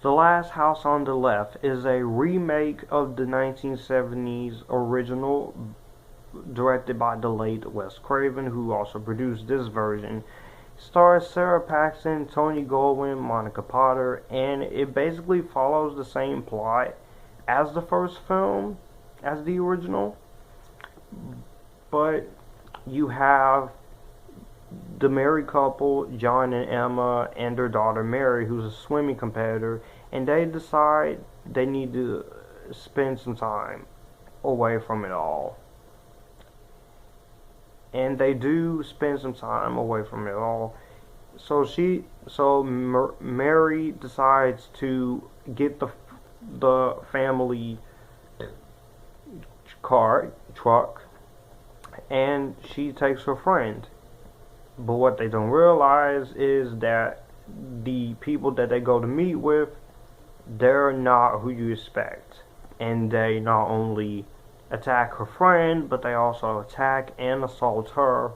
The Last House on the Left is a remake of the 1970s original directed by the late Wes Craven, who also produced this version. It stars Sara Paxton, Tony Goldwyn, Monica Potter, and it basically follows the same plot as the first film, as the original, but you have the married couple, John and Emma, and their daughter Mary, who's a swimming competitor, and they decide they need to spend some time away from it all. And they do spend some time away from it all. So Mary decides to get the family truck, and she takes her friend. But what they don't realize is that the people that they go to meet with, they're not who you expect. And they not only attack her friend, but they also attack and assault her.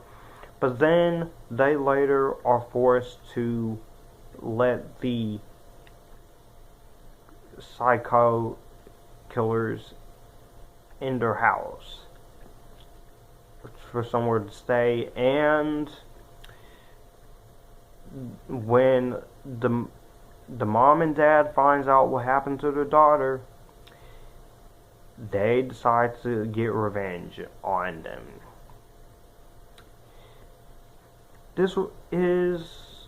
But then they later are forced to let the psycho killers in their house for somewhere to stay. And when the mom and dad finds out what happened to their daughter, they decide to get revenge on them. This is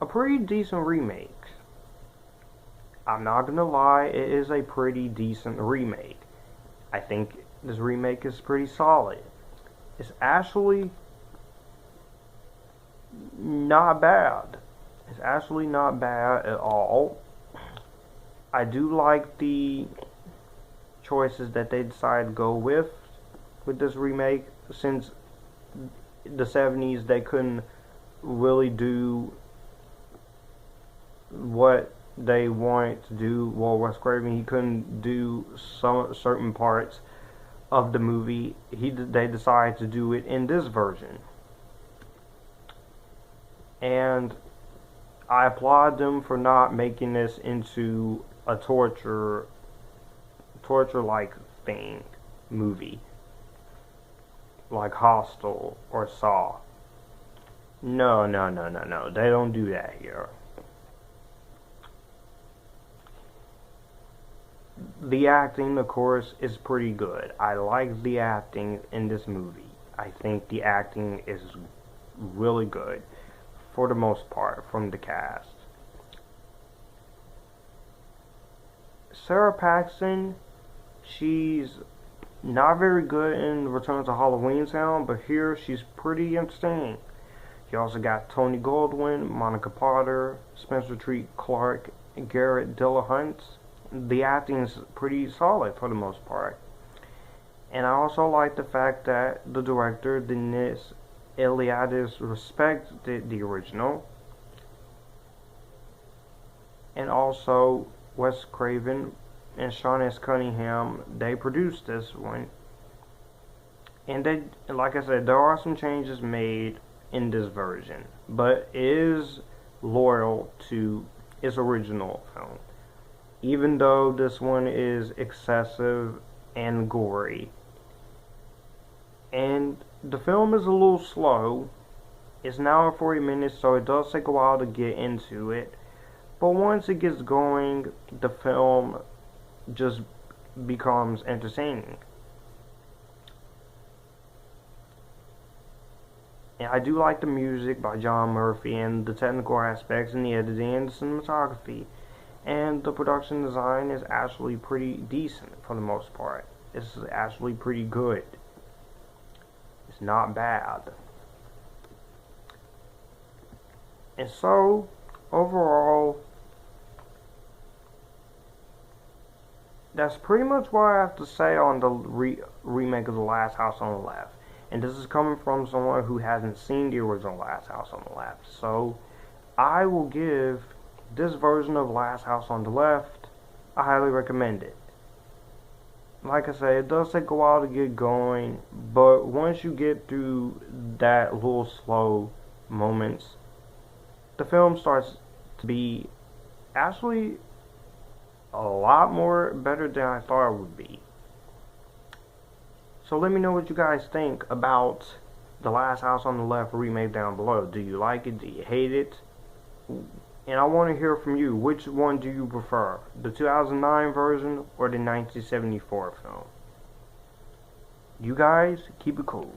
a pretty decent remake. I'm not gonna lie, it is a pretty decent remake. I think this remake is pretty solid. It's actually not bad. It's actually not bad at all. I do like the choices that they decide to go with this remake, since the 70s they couldn't really do what they wanted to do. Well, Wes Craven, he couldn't do some certain parts of the movie. They decided to do it in this version, and I applaud them for not making this into a torture-like thing movie, like Hostel or Saw. No. They don't do that here. The acting, of course, is pretty good. I like the acting in this movie. I think the acting is really good, for the most part, from the cast. Sara Paxton, she's not very good in Return to Halloween Town, but here she's pretty entertaining. You also got Tony Goldwyn, Monica Potter, Spencer Treat Clark, Garret Dillahunt. The acting is pretty solid for the most part. And I also like the fact that the director, Denis Iliadis, respected the original. And also Wes Craven and Sean Cunnigham, they produced this one. And they, like I said, there are some changes made in this version, but it is loyal to its original film, even though this one is excessive and gory. And the film is a little slow. It's an hour and 40 minutes, so it does take a while to get into it. But once it gets going, the film just becomes entertaining. And I do like the music by John Murphy, and the technical aspects, and the editing, and the cinematography. And the production design is actually pretty decent for the most part. It's actually pretty good. It's not bad. And so, overall, that's pretty much what I have to say on the remake of The Last House on the Left. And this is coming from someone who hasn't seen the original Last House on the Left. So, I will give this version of Last House on the Left, I highly recommend it. Like I said, it does take a while to get going, but once you get through that little slow moments, the film starts to be actually a lot more better than I thought it would be. So let me know what you guys think about The Last House on the Left remake down below. Do you like it? Do you hate it? And I want to hear from you. Which one do you prefer? The 2009 version or the 1974 film? You guys, keep it cool.